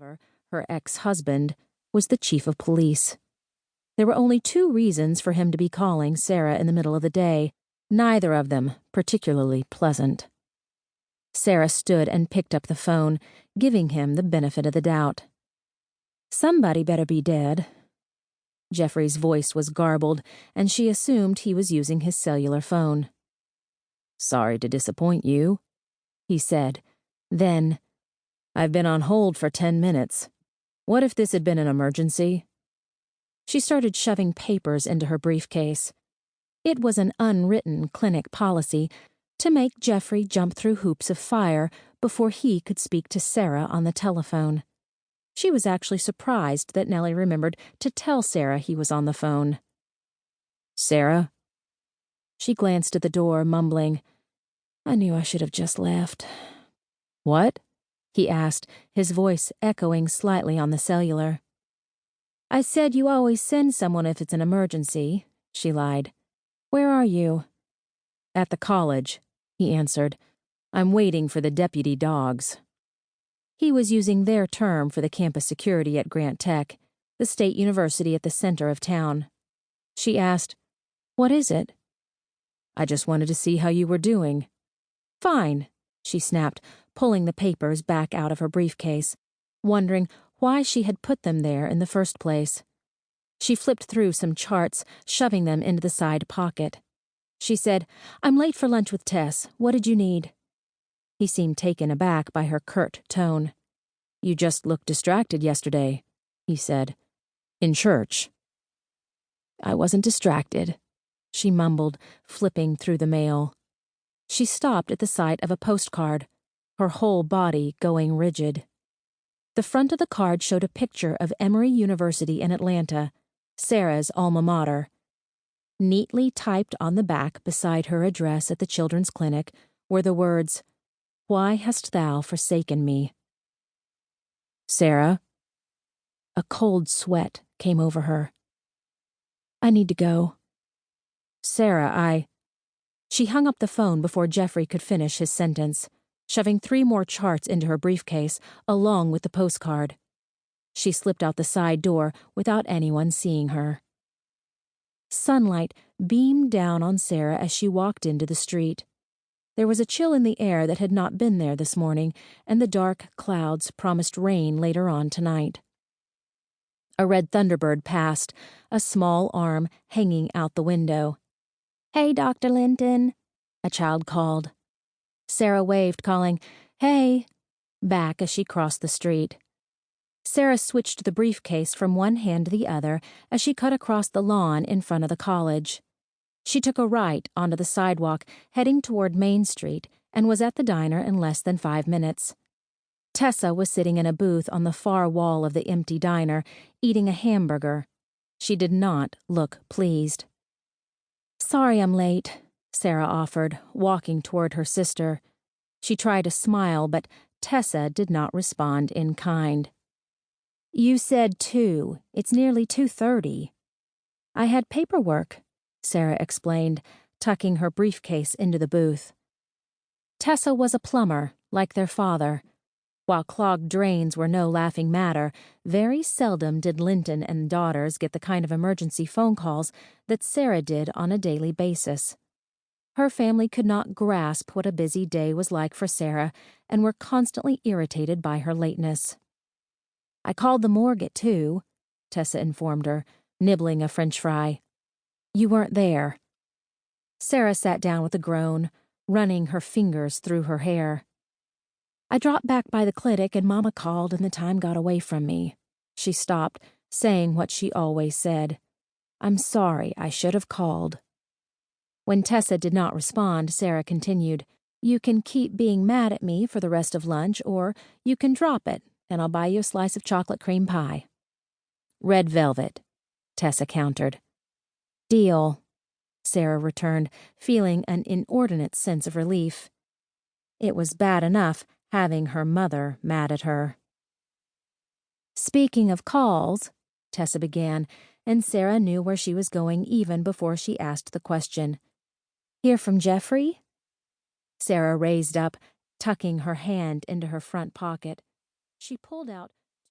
Tolliver, her ex-husband, was the chief of police. There were only 2 reasons for him to be calling Sara in the middle of the day, neither of them particularly pleasant. Sara stood and picked up the phone, giving him the benefit of the doubt. Somebody better be dead. Jeffrey's voice was garbled, and she assumed he was using his cellular phone. "Sorry to disappoint you," he said. Then, "I've been on hold for 10 minutes. What if this had been an emergency?" She started shoving papers into her briefcase. It was an unwritten clinic policy to make Jeffrey jump through hoops of fire before he could speak to Sara on the telephone. She was actually surprised that Nellie remembered to tell Sara he was on the phone. "Sara?" She glanced at the door, mumbling, "I knew I should have just left." "What?" he asked, his voice echoing slightly on the cellular. "I said you always send someone if it's an emergency," she lied. "Where are you?" "At the college," he answered. "I'm waiting for the deputy dogs." He was using their term for the campus security at Grant Tech, the state university at the center of town. She asked, "What is it?" "I just wanted to see how you were doing." "Fine," she snapped, pulling the papers back out of her briefcase, wondering why she had put them there in the first place. She flipped through some charts, shoving them into the side pocket. She said, "I'm late for lunch with Tess. What did you need?" He seemed taken aback by her curt tone. "You just looked distracted yesterday," he said. "In church." "I wasn't distracted," she mumbled, flipping through the mail. She stopped at the sight of a postcard, her whole body going rigid. The front of the card showed a picture of Emory University in Atlanta, Sara's alma mater. Neatly typed on the back beside her address at the children's clinic were the words, "Why hast thou forsaken me?" "Sara?" A cold sweat came over her. "I need to go." "Sara, She hung up the phone before Jeffrey could finish his sentence, shoving 3 more charts into her briefcase, along with the postcard. She slipped out the side door without anyone seeing her. Sunlight beamed down on Sara as she walked into the street. There was a chill in the air that had not been there this morning, and the dark clouds promised rain later on tonight. A red thunderbird passed, a small arm hanging out the window. "Hey, Dr. Linton," a child called. Sara waved, calling, "Hey," back as she crossed the street. Sara switched the briefcase from one hand to the other as she cut across the lawn in front of the college. She took a right onto the sidewalk, heading toward Main Street, and was at the diner in less than 5 minutes. Tessa was sitting in a booth on the far wall of the empty diner, eating a hamburger. She did not look pleased. "Sorry I'm late," Sara offered, walking toward her sister. She tried to smile, but Tessa did not respond in kind. "You said 2. It's nearly 2:30. "I had paperwork," Sara explained, tucking her briefcase into the booth. Tessa was a plumber, like their father. While clogged drains were no laughing matter, very seldom did Linton and daughters get the kind of emergency phone calls that Sara did on a daily basis. Her family could not grasp what a busy day was like for Sara and were constantly irritated by her lateness. "I called the morgue at 2, Tessa informed her, nibbling a French fry. "You weren't there." Sara sat down with a groan, running her fingers through her hair. "I dropped back by the clinic and Mama called and the time got away from me." She stopped, saying what she always said. "I'm sorry, I should have called." When Tessa did not respond, Sara continued, "You can keep being mad at me for the rest of lunch, or you can drop it, and I'll buy you a slice of chocolate cream pie." "Red velvet," Tessa countered. "Deal," Sara returned, feeling an inordinate sense of relief. It was bad enough having her mother mad at her. "Speaking of calls," Tessa began, and Sara knew where she was going even before she asked the question. "Hear from Jeffrey?" Sara raised up, tucking her hand into her front pocket. She pulled out